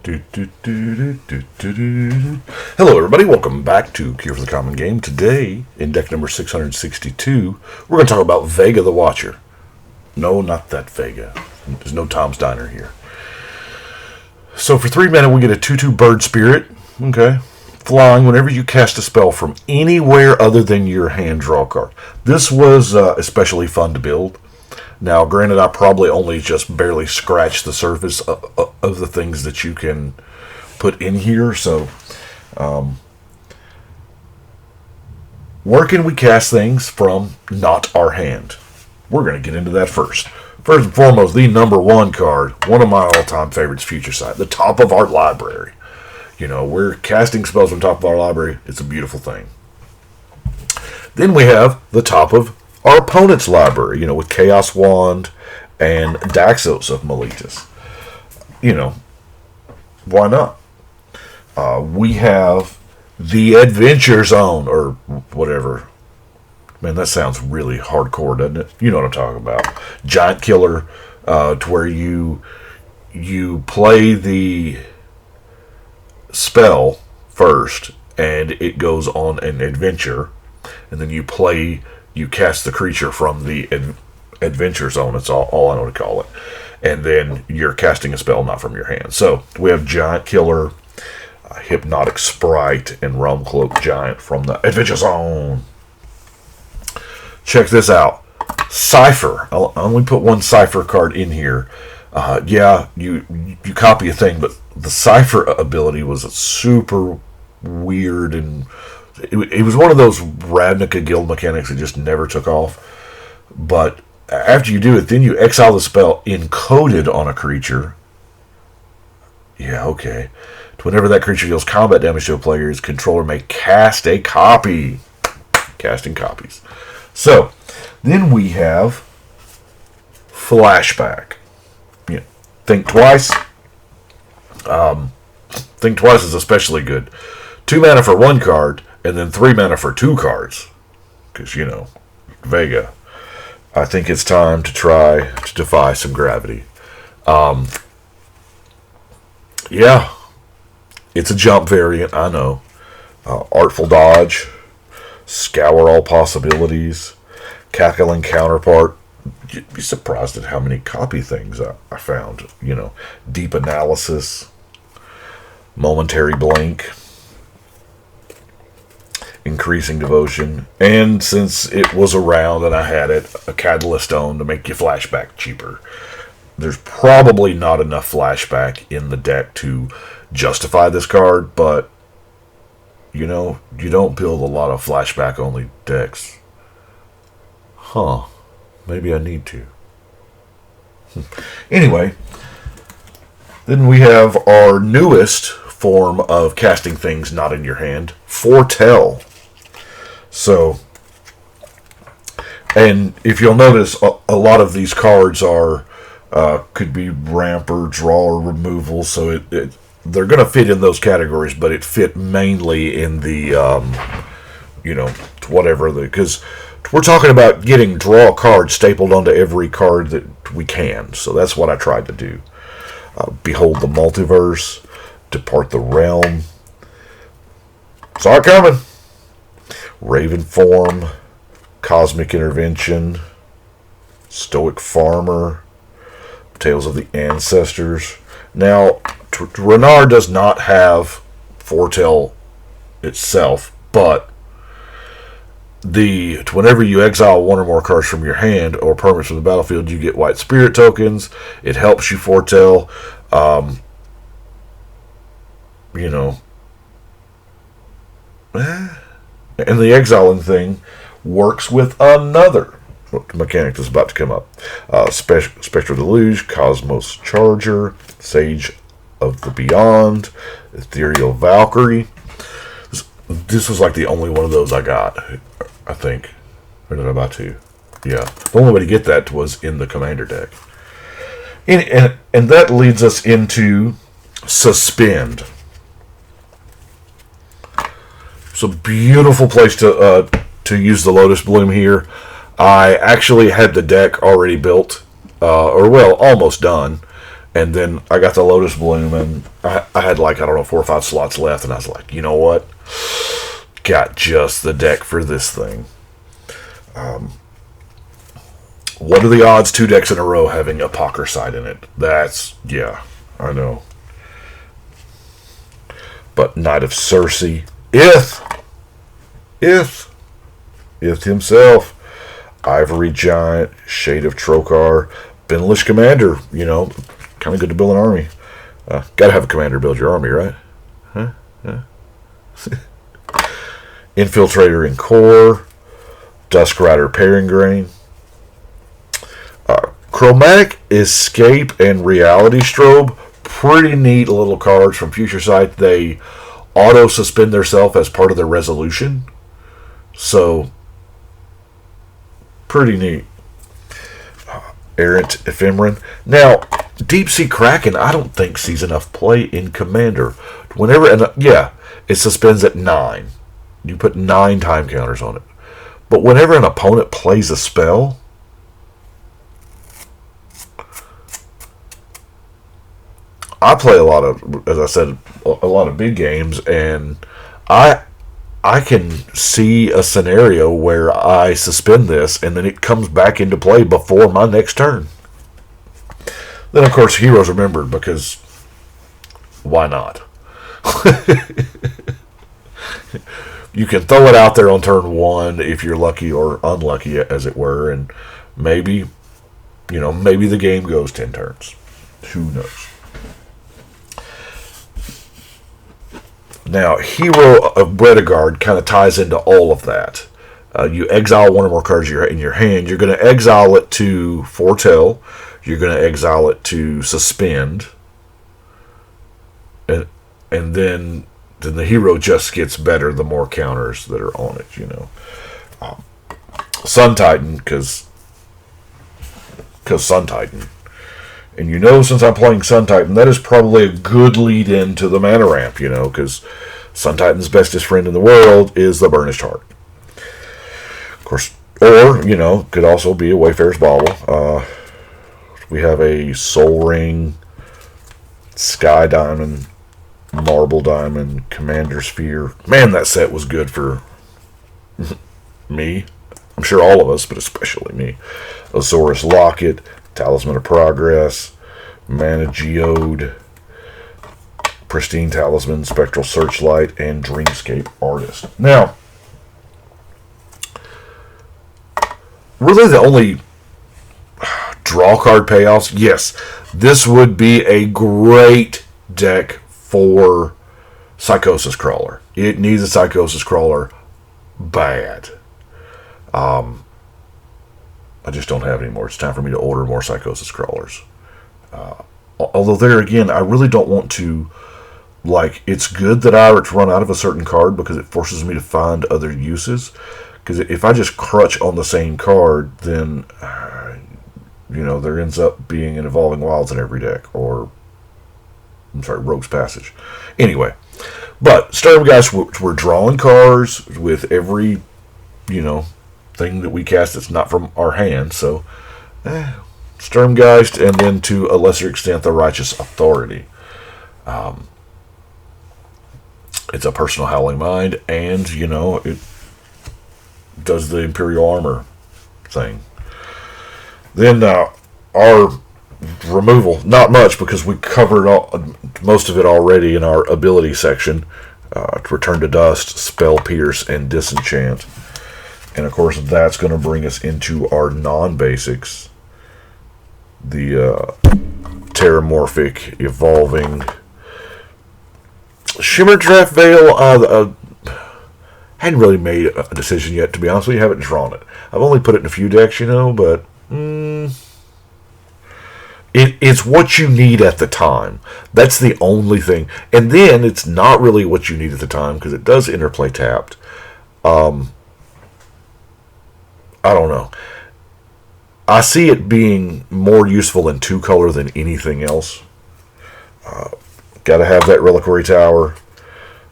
Hello everybody, welcome back to Cure for the Common Game. Today, in deck number 662, we're going to talk about Vega the Watcher. No, not that Vega. There's no Tom's Diner here. So for 3 mana, we get a 2/2 Bird Spirit. Okay. Flying whenever you cast a spell from anywhere other than your hand, draw a card. This was especially fun to build. Now, granted, I probably only just barely scratched the surface of the things that you can put in here. So, where can we cast things from not our hand? We're going to get into that first. First and foremost, the number one card, one of my all-time favorites, Future Sight, the top of our library. You know, we're casting spells from top of our library. It's a beautiful thing. Then we have the top of our opponent's library, you know, with Chaos Wand and Daxos of Meletis. You know, why not? We have the Adventure Zone, or whatever. Man, that sounds really hardcore, doesn't it? You know what I'm talking about. Giant Killer, to where you play the spell first, and it goes on an adventure, and then you cast the creature from the Adventure Zone. That's all I know to call it. And then you're casting a spell not from your hand. So we have Giant Killer, Hypnotic Sprite, and Realm Cloak Giant from the Adventure Zone. Check this out. Cipher. I'll only put one Cipher card in here. Yeah, you copy a thing, but the Cipher ability was super weird, and it was one of those Ravnica guild mechanics that just never took off. But after you do it, then you exile the spell encoded on a creature. Yeah, okay. Whenever that creature deals combat damage to a player, his controller may cast a copy. Casting copies. So, then we have Flashback. Yeah, think twice. Think twice is especially good. 2 mana for 1 card, and then 3 mana for 2 cards. Because, you know, Vega. I think it's time to try to defy some gravity. Yeah. It's a jump variant, I know. Artful Dodge. Scour all possibilities. Cackling Counterpart. You'd be surprised at how many copy things I found. You know, Deep Analysis. Momentary Blink. Increasing Devotion, and since it was around and I had it, a Catalyst Stone to make your flashback cheaper. There's probably not enough flashback in the deck to justify this card, but you know, you don't build a lot of flashback only decks. Huh. Maybe I need to. Anyway, then we have our newest form of casting things not in your hand, Foretell. So, and if you'll notice, a lot of these cards are could be ramp or draw or removal, so they're going to fit in those categories, but it fit mainly in the you know, whatever, because we're talking about getting draw cards stapled onto every card that we can. So that's what I tried to do. Behold the Multiverse, Depart the Realm, saw it coming. Raven Form, Cosmic Intervention, Stoic Farmer, Tales of the Ancestors. Now, Renard does not have Foretell itself, but whenever you exile 1 or more cards from your hand or permanents from the battlefield, you get White Spirit tokens. It helps you Foretell. You know, and the exiling thing works with another mechanic that's about to come up. Spectral Deluge, Cosmos Charger, Sage of the Beyond, Ethereal Valkyrie. This was like the only one of those I got, I think. Or did I buy 2? Yeah. The only way to get that was in the Commander deck. And that leads us into Suspend. It's a beautiful place to use the Lotus Bloom here. I actually had the deck already built, or well, almost done, And then I got the Lotus Bloom, and I had like, I don't know, 4 or 5 slots left, and I was like, you know what? Got just the deck for this thing. What are the odds 2 decks in a row having Apocryphite in it? That's, yeah, I know. But Knight of Circe, Ith himself, Ivory Giant, Shade of Trokar, Benlish Commander, you know, kind of good to build an army. Gotta have a commander build your army, right? Huh? Yeah. Infiltrator and Core, Dusk Rider Pairing Grain, Chromatic Escape and Reality Strobe. Pretty neat little cards from Future Sight. They auto suspend themselves as part of their resolution. So, pretty neat. Errant Ephemeron. Now, Deep Sea Kraken, I don't think sees enough play in Commander. Whenever, and yeah, it suspends at 9. You put 9 time counters on it. But whenever an opponent plays a spell, I play a lot of, as I said, a lot of big games, and I can see a scenario where I suspend this, and then it comes back into play before my next turn. Then, of course, Heroes Remembered, because why not? You can throw it out there on turn 1 if you're lucky or unlucky, as it were, and maybe, you know, maybe the game goes 10 turns. Who knows? Now, Hero of Bredegard kind of ties into all of that. You exile one or more cards in your hand. You're going to exile it to Foretell. You're going to exile it to Suspend. And then the hero just gets better the more counters that are on it, you know. Sun Titan, because Sun Titan. And you know, since I'm playing Sun Titan, that is probably a good lead in to the mana ramp, you know, because Sun Titan's bestest friend in the world is the Burnished Heart. Of course, or, you know, could also be a Wayfarer's Bauble. We have a Soul Ring, Sky Diamond, Marble Diamond, Commander Sphere. Man, that set was good for me. I'm sure all of us, but especially me. Azorius Locket, Talisman of Progress, Mana Geode, Pristine Talisman, Spectral Searchlight, and Dreamscape Artist. Now, really the only draw card payoffs, yes, this would be a great deck for Psychosis Crawler. It needs a Psychosis Crawler bad. I just don't have any more. It's time for me to order more Psychosis Crawlers. Although there again, I really don't want to, like, it's good that I run out of a certain card because it forces me to find other uses. Because if I just crutch on the same card, then, you know, there ends up being an Evolving Wilds in every deck. Or, I'm sorry, Rogue's Passage. Anyway, but Sturmgeist, we're drawing cards with every, you know, thing that we cast that's not from our hand. So, Sturmgeist, and then to a lesser extent, the Righteous Authority. It's a personal Howling Mind, and, you know, it does the Imperial Armor thing. Then our removal, not much because we covered most of it already in our ability section. Return to Dust, Spell Pierce, and Disenchant. And of course, that's going to bring us into our non-basics. The Terramorphic, Evolving, Shimmer Draft Veil. I hadn't really made a decision yet, to be honest with you. I haven't drawn it. I've only put it in a few decks, you know, but it's what you need at the time. That's the only thing. And then it's not really what you need at the time because it does interplay tapped. I don't know. I see it being more useful in 2-color than anything else. Got to have that Reliquary Tower,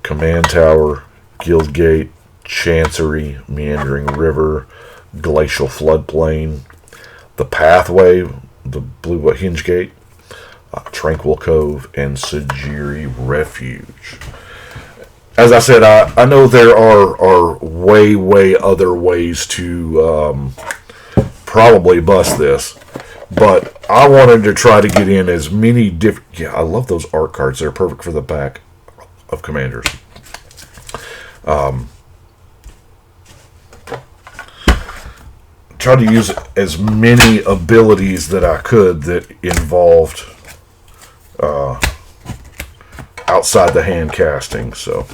Command Tower, Guild Gate, Chancery, Meandering River, Glacial Floodplain, the Pathway, the Blue Hinge Gate, Tranquil Cove, and Sajiri Refuge. As I said, I know there are way other ways to probably bust this, but I wanted to try to get in as many different... Yeah, I love those art cards. They're perfect for the back of Commanders. Tried to use as many abilities that I could that involved outside the hand casting. So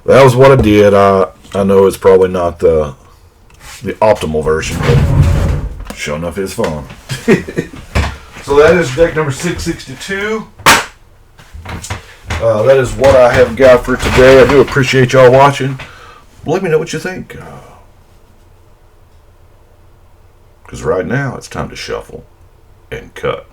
that was what I did. I know it's probably not the optimal version, but sure enough, it's fun. So that is deck number 662. That is what I have got for today. I do appreciate y'all watching. Let me know what you think. Because right now, it's time to shuffle and cut.